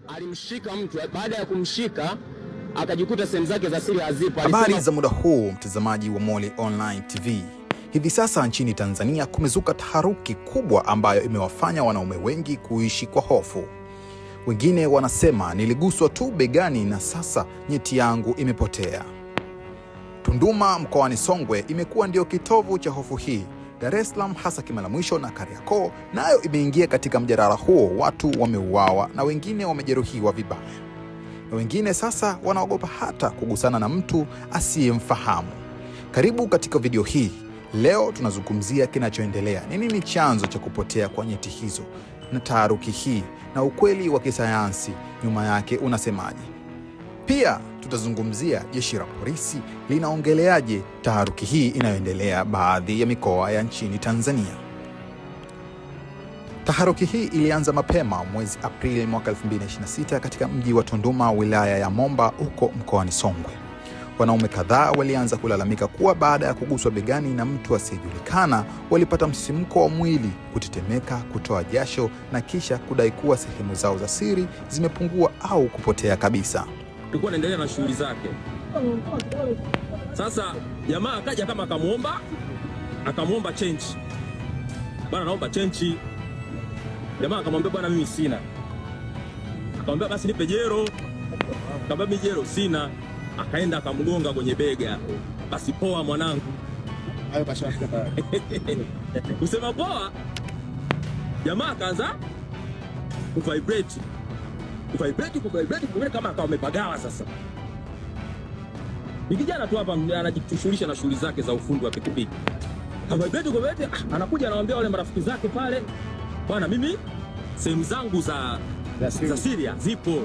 alimshika mtu, baada ya kumshika akajikuta sehemu zake za siri hazipo. Habari za muda huu, mtazamaji wa Moli Online TV. Hivi sasa nchini Tanzania kumezuka taharuki kubwa ambayo imewafanya wanaume wengi kuishi kwa hofu. Wengine wanasema niliguswa tu begani na sasa nyeti yangu imepotea. Tunduma mkoani Songwe imekuwa ndio kitovu cha hofu hii. Dar es Salaam hasa Kimara-Mwisho na Kariakoo nayo imeingia katika mjadala huo. Watu wameuawa na wengine wamejeruhiwa vibaya. Na wengine sasa wanaogopa hata kugusana na mtu asiyemfahamu. Karibu katika video hii. Leo tunazungumzia kinachoendelea. Ni nini chanzo cha kupotea kwa nyeti hizo na taharuki hii, na ukweli wa kisayansi nyuma yake unasemaje? Pia tutazungumzia jeshi la polisi linaongeleaje taharuki hii inayoendelea baadhi ya mikoa ya nchini Tanzania. Taharuki hii ilianza mapema mwezi Aprili mwaka 2026 katika mji wa Tunduma, wilaya ya Momba, huko mkoani Songwe. Wanaume kadhaa walianza kulalamika kuwa baada ya kuguswa begani na mtu asiyejulikana walipata msisimko wa mwili, kutetemeka, kutoa jasho na kisha kudai kuwa sehemu zao za siri zimepungua au kupotea kabisa. Alikuwa anaendelea na shughuli zake. Sasa jamaa akaja kama akamuomba change. Bwana, naomba change. Jamaa akamwambia bwana, mimi sina. Akamwambia basi nipe jero. Akamwambia mimi jero sina. Akaenda akamgonga kwenye bega. Basi poa mwanangu. Hayo bashaka baya. Kusema poa. Jamaa akaanza kuvibrate kama akawa amepagawa. Sasa ni kijana tu hapa anajishughulisha na shughuli zake za ufundi wa pikipiki. Vibrate anakuja anawaambia wale marafiki zake pale, bwana, mimi sehemu zangu za siri zipo.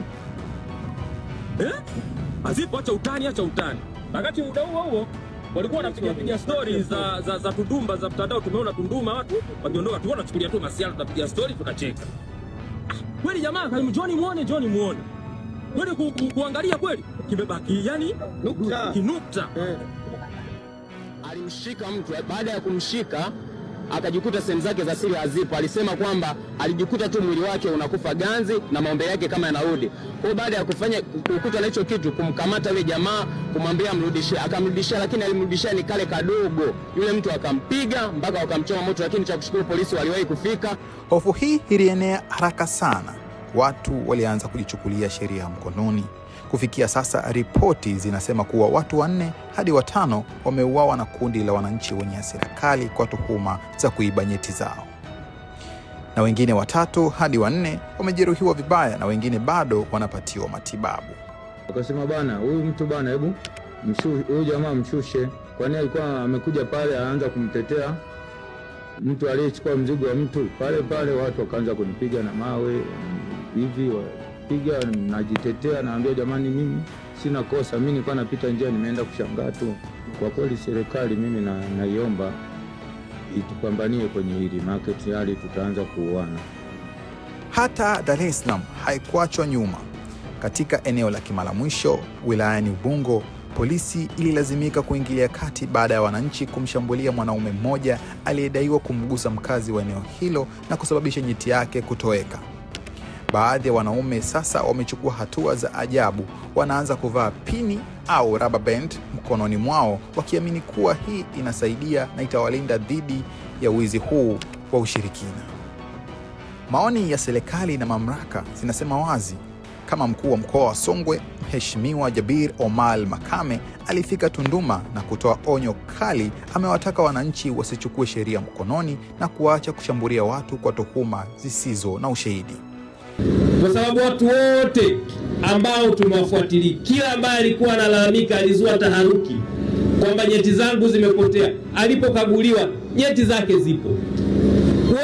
Hazipo, acha utani. Wakati muda huo walikuwa wanapiga stories za Tunduma za mtandao. Tumeona Tunduma watu wakiondoka, tu wanachukulia tu masiala, tunapiga story tunacheka. Kweli jamaa John muone. Kweli kuangalia kweli kimebaki yani nukta. Alimshika mtu, baada ya kumshika akajikuta sehemu zake za siri hazipo. Alisema kwamba alijikuta tu mwili wake unakufa ganzi na maombe yake kama yanarudi. Kwa baada ya kukuta na hicho kitu, kumkamata yule jamaa, kumwambia amrudishie, akamrudishia, lakini alimrudishia ni kale kadogo. Yule mtu akampiga mpaka wakamchoma moto, lakini cha kushukuru polisi waliwahi kufika. Hofu hii ilienea haraka sana. Watu walianza kujichukulia sheria mkononi. Kufikia sasa ripoti zinasema kuwa watu 4 hadi 5 wameuawa na kundi la wananchi wenye hasira kali kwa tuhuma za kuiba nyeti zao, na wengine 3 hadi 4 wamejeruhiwa vibaya, na wengine bado wanapatiwa matibabu. Wakasema bana, huyu mtu bana, hebu huyu jamaa mshushe, kwani alikuwa amekuja pale anaanza kumtetea mtu aliyechukua mzigo wa mtu pale. Watu wakaanza kunipiga na mawe hivi, piga najitetea, naambia jamani, mimi sina kosa, mimi nilikuwa napita njia, nimeenda kushangaa tu. Kwa kweli serikali mimi naiomba itupambanie kwenye hili market, hali tutaanza kuuana. Hata Dar es Salaam haikuachwa nyuma. Katika eneo la Kimara-Mwisho wilayani Ubungo, polisi ililazimika kuingilia kati baada ya wananchi kumshambulia mwanaume mmoja aliyedaiwa kumgusa mkazi wa eneo hilo na kusababisha nyeti yake kutoweka. Baadhi ya wanaume sasa wamechukua hatua za ajabu. Wanaanza kuvaa pini au rubber band mkononi mwao, wakiamini kuwa hii inasaidia na itawalinda dhidi ya wizi huu wa ushirikina. Maoni ya serikali na mamlaka zinasema wazi. Kama mkuu wa mkoa wa Songwe, Mheshimiwa Jabir Omar Makame alifika Tunduma na kutoa onyo kali. Amewataka wananchi wasichukue sheria mkononi na kuacha kushambulia watu kwa tuhuma zisizo na ushahidi. Kwa sababu watu wote ambao tumewafuatilia, kila ambaye alikuwa analalamika, alizua taharuki kwamba nyeti zangu zimepotea, alipokaguliwa nyeti zake zipo.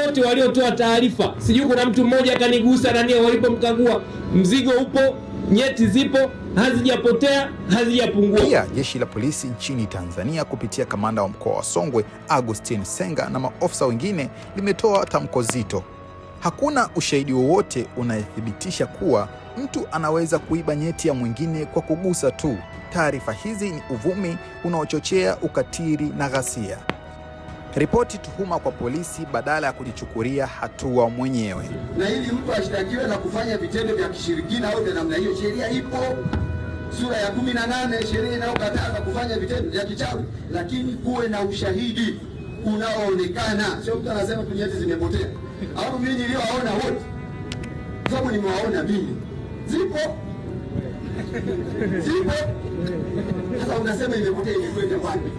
Wote waliotoa taarifa, sijui kuna mtu mmoja akanigusa na nia, walipomkagua mzigo upo, nyeti zipo, hazijapotea, hazijapungua. Pia jeshi la polisi nchini Tanzania kupitia kamanda wa mkoa wa Songwe Augustine Senga na maofisa wengine limetoa tamko zito. Hakuna ushahidi wowote unayethibitisha kuwa mtu anaweza kuiba nyeti ya mwingine kwa kugusa tu. Taarifa hizi ni uvumi unaochochea ukatili na ghasia. Ripoti tuhuma kwa polisi badala ya kujichukulia hatua mwenyewe. Na ili mtu ashtakiwe na kufanya vitendo vya kishirikina au vya namna hiyo, sheria ipo. Sura ya 18 sheria inayokataza kufanya vitendo vya kichawi, lakini kuwe na ushahidi unaoonekana. Sio mtu anasema tu nyeti zimepotea. Au mimi niliowaona wote, sababu nimewaona mimi. Zipo. Sasa unasema imepotea, imekwenda wapi?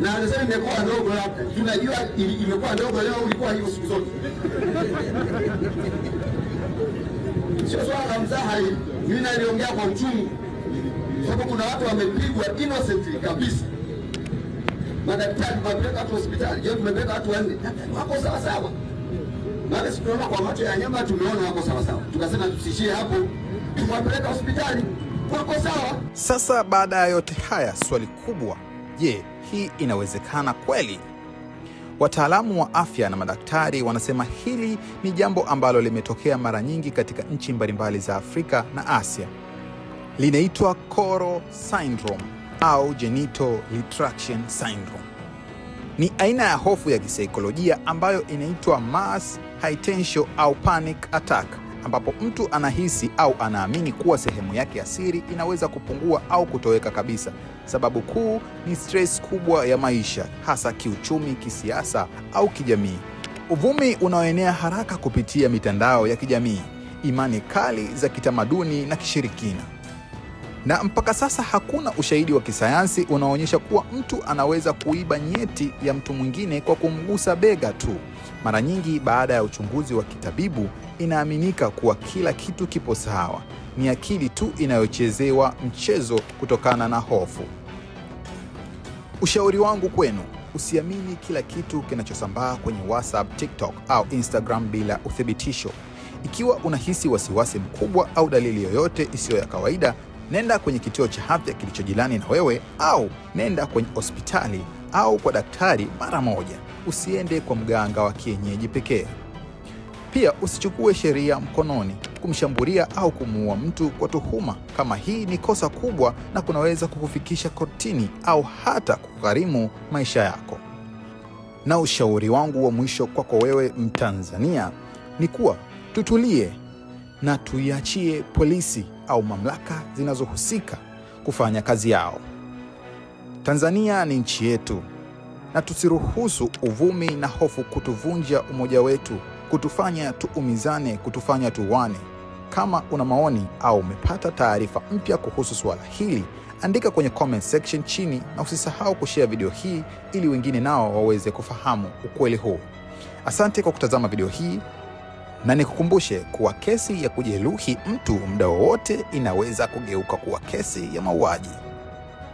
Na anasema imekuwa ndogo, labda tunajua imekuwa ndogo leo, ulikuwa hivyo siku zote. Sio swala la mzaha hili. Mimi naliongea kwa uchungu, sababu kuna watu wamepigwa innocently kabisa. Madaktari wamepeleka watu hospitali, je, tumepeleka watu 4 wako sawa sawa. Baada ya kuona kwa macho ya nyama tumeona wako sawa sawa, tukasema tusishie hapo, tumewapeleka hospitali wako sawa. Sasa baada ya yote haya, swali kubwa, je, hii inawezekana kweli? Wataalamu wa afya na madaktari wanasema hili ni jambo ambalo limetokea mara nyingi katika nchi mbalimbali za Afrika na Asia. Linaitwa Koro syndrome au genital retraction syndrome. Ni aina ya hofu ya kisaikolojia ambayo inaitwa mass hytension au panic attack, ambapo mtu anahisi au anaamini kuwa sehemu yake ya siri inaweza kupungua au kutoweka kabisa. Sababu kuu ni stress kubwa ya maisha, hasa kiuchumi, kisiasa au kijamii. Uvumi unaoenea haraka kupitia mitandao ya kijamii, imani kali za kitamaduni na kishirikina. Na mpaka sasa hakuna ushahidi wa kisayansi unaoonyesha kuwa mtu anaweza kuiba nyeti ya mtu mwingine kwa kumgusa bega tu. Mara nyingi baada ya uchunguzi wa kitabibu, inaaminika kuwa kila kitu kipo sawa. Ni akili tu inayochezewa mchezo kutokana na hofu. Ushauri wangu kwenu, usiamini kila kitu kinachosambaa kwenye WhatsApp, TikTok au Instagram bila uthibitisho. Ikiwa unahisi wasiwasi mkubwa au dalili yoyote isiyo ya kawaida, nenda kwenye kituo cha afya kilicho jirani na wewe, au nenda kwenye hospitali au kwa daktari mara moja. Usiende kwa mganga wa kienyeji pekee. Pia usichukue sheria mkononi. Kumshambulia au kumuua mtu kwa tuhuma kama hii ni kosa kubwa na kunaweza kukufikisha kotini au hata kugharimu maisha yako. Na ushauri wangu wa mwisho kwako wewe Mtanzania ni kuwa tutulie na tuiachie polisi au mamlaka zinazohusika kufanya kazi yao. Tanzania ni nchi yetu, na tusiruhusu uvumi na hofu kutuvunja umoja wetu, kutufanya tuumizane, kutufanya tuwane. Kama una maoni au umepata taarifa mpya kuhusu suala hili, andika kwenye comment section chini, na usisahau kushare video hii ili wengine nao waweze kufahamu ukweli huu. Asante kwa kutazama video hii, na nikukumbushe kuwa kesi ya kujeruhi mtu muda wowote inaweza kugeuka kuwa kesi ya mauaji.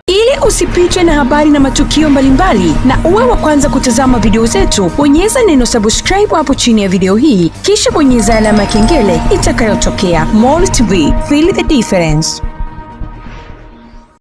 Ili usipitwe na habari na matukio mbalimbali na uwe wa kwanza kutazama video zetu, bonyeza neno subscribe hapo chini ya video hii, kisha bonyeza alama ya kengele itakayotokea. Moli TV, feel the difference.